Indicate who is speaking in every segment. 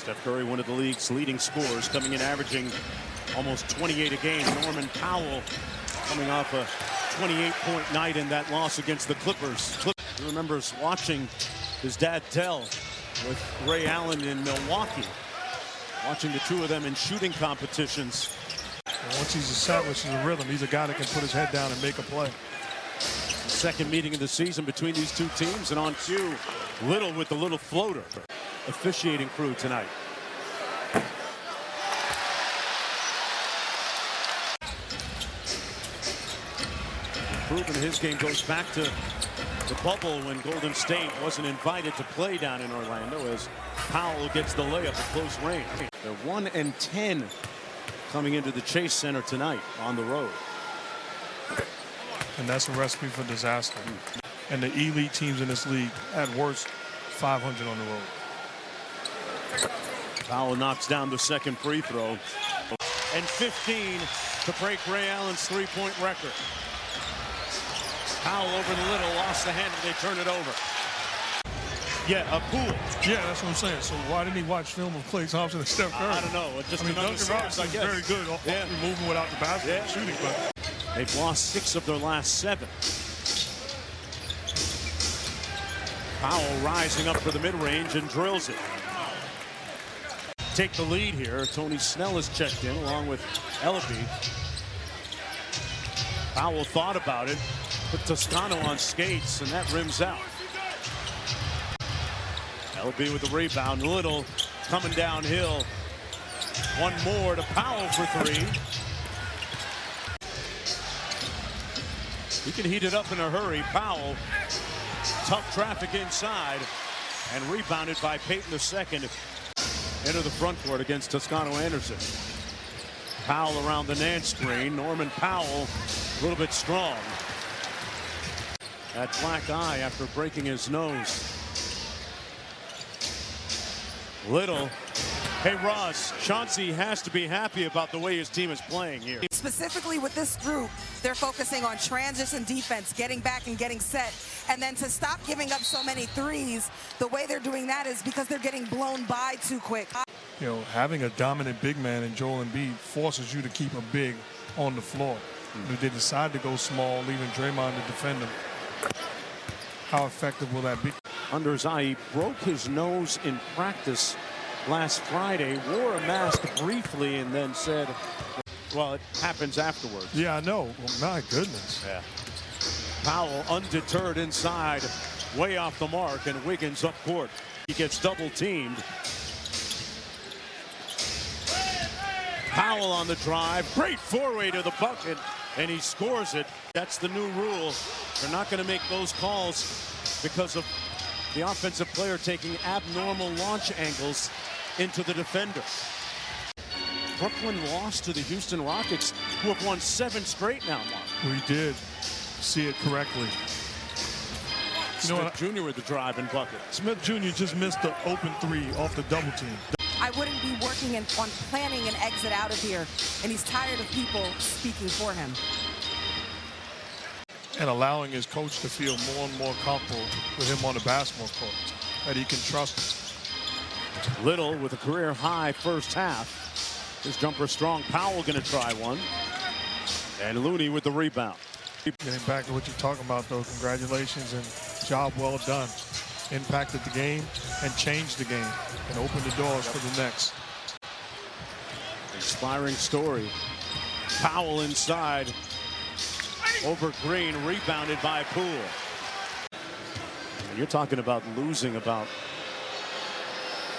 Speaker 1: Steph Curry, one of the league's leading scorers, coming in averaging almost 28 a game. Norman Powell coming off a 28-point night in that loss against the Clippers. He remembers watching his dad Dell with Ray Allen in Milwaukee, watching the two of them in shooting competitions.
Speaker 2: And once he's established in the rhythm, he's a guy that can put his head down and make a play.
Speaker 1: The second meeting of the season between these two teams, and on cue, Little with the little floater. Officiating crew tonight. Improvement in his game goes back to the bubble when Golden State wasn't invited to play down in Orlando, as Powell gets the layup at close range. They're 1-10 coming into the Chase Center tonight on the road.
Speaker 2: And that's a recipe for disaster. And the elite teams in this league, at worst, 500 on the road.
Speaker 1: Powell knocks down the second free throw. And 15 to break Ray Allen's three-point record. Powell over the Little, lost the handle, they turn it over. Yeah, a Poole.
Speaker 2: Yeah, that's what I'm saying. So why didn't he watch film of Klay Thompson and Steph Curry?
Speaker 1: I don't know. Just
Speaker 2: Duncan Robinson's very good, moving without the basket, shooting. But
Speaker 1: they've lost 6 of their last 7. Powell rising up for the mid-range and drills it. Take the lead here. Tony Snell is checked in along with Ellaby. Powell thought about it, put Toscano on skates, and that rims out. Ellaby with the rebound. Little coming downhill. One more to Powell for 3. He can heat it up in a hurry. Powell, tough traffic inside, and rebounded by Payton II. Into the front court against Toscano Anderson. Powell around the Nance screen. Norman Powell a little bit strong. That black eye after breaking his nose. Little. Hey, Ross, Chauncey has to be happy about the way his team is playing here.
Speaker 3: Specifically with this group, they're focusing on transition defense, getting back and getting set. And then to stop giving up so many threes, the way they're doing that is because they're getting blown by too quick.
Speaker 2: You know, having a dominant big man in Joel Embiid forces you to keep a big on the floor. If they decide to go small, leaving Draymond to defend them, how effective will that be?
Speaker 1: Under his eye, he broke his nose in practice last Friday, wore a mask briefly, and then said, well, it happens afterwards.
Speaker 2: Yeah, I know. Well, my goodness.
Speaker 1: Yeah. Powell undeterred inside, way off the mark, and Wiggins up court. He gets double teamed. Powell on the drive, great four-way to the bucket, and he scores it. That's the new rule. They're not going to make those calls because of the offensive player taking abnormal launch angles into the defender. Brooklyn lost to the Houston Rockets, who have won 7 straight now, Mark.
Speaker 2: We did see it correctly.
Speaker 1: Smith Jr. with the drive and bucket.
Speaker 2: Smith Jr. just missed the open 3 off the double team.
Speaker 3: I wouldn't be working on planning an exit out of here, and he's tired of people speaking for him.
Speaker 2: And allowing his coach to feel more and more comfortable with him on the basketball court, that he can trust him.
Speaker 1: Little with a career high first half. His jumper strong. Powell going to try one. And Looney with the rebound.
Speaker 2: Getting back to what you're talking about, though, congratulations and job well done. Impacted the game and changed the game and opened the doors for the next.
Speaker 1: Inspiring story. Powell inside. Over Green, rebounded by Poole. You're talking about losing about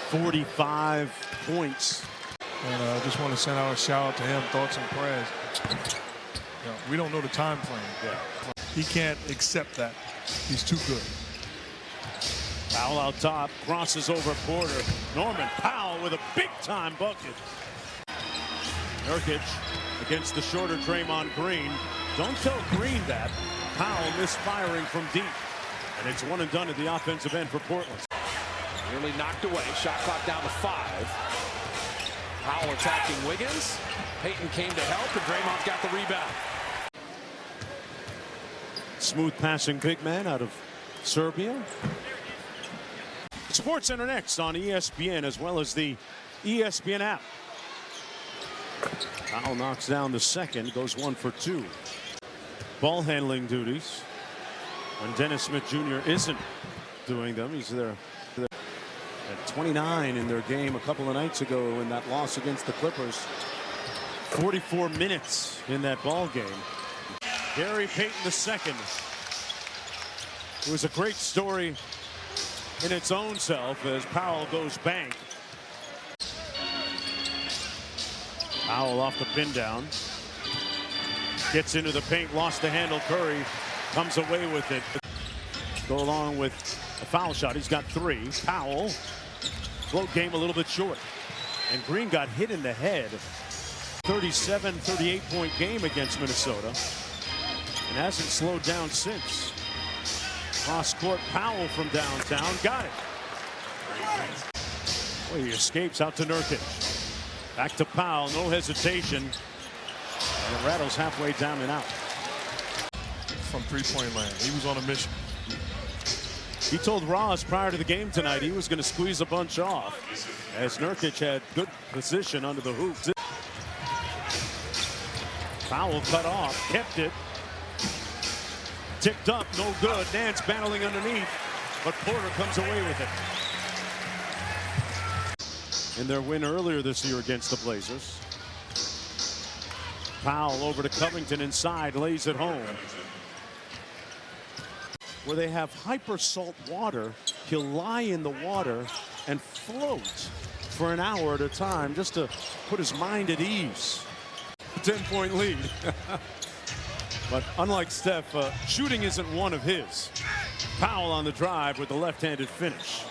Speaker 1: 45 points.
Speaker 2: And I just want to send out a shout out to him, thoughts and prayers. You know, we don't know the time frame.
Speaker 1: Yeah.
Speaker 2: He can't accept that. He's too good.
Speaker 1: Powell out top, crosses over Porter. Norman Powell with a big-time bucket. Nurkic against the shorter Draymond Green. Don't tell Green that. Powell misfiring from deep. And it's one and done at the offensive end for Portland.
Speaker 4: Nearly knocked away. Shot clock down to 5. Powell attacking Wiggins. Payton came to help, and Draymond's got the rebound.
Speaker 1: Smooth passing big man out of Serbia. SportsCenter next on ESPN as well as the ESPN app. Powell knocks down the second, goes 1 for 2. Ball handling duties when Dennis Smith Jr. isn't doing them. He's there at 29 in their game a couple of nights ago in that loss against the Clippers. 44 minutes in that ball game. Gary Payton II. It was a great story in its own self as Powell goes bank. Powell off the pin down. Gets into the paint, lost the handle. Curry comes away with it. Go along with a foul shot. He's got 3. Powell, float game a little bit short. And Green got hit in the head. 37, 38-point game against Minnesota. And hasn't slowed down since. Cross court, Powell from downtown. Got it. Well, he escapes out to Nurkic. Back to Powell, no hesitation. And it rattles halfway down and out.
Speaker 2: From three-point land. He was on a mission.
Speaker 1: He told Ross prior to the game tonight he was going to squeeze a bunch off as Nurkic had good position under the hoop. Powell cut off, kept it. Tipped up, no good. Nance battling underneath, but Porter comes away with it. In their win earlier this year against the Blazers. Powell over to Covington inside, lays it home. Where they have hyper salt water, he'll lie in the water and float for an hour at a time just to put his mind at ease. 10-point lead. But unlike Steph, shooting isn't one of his. Powell on the drive with the left-handed finish.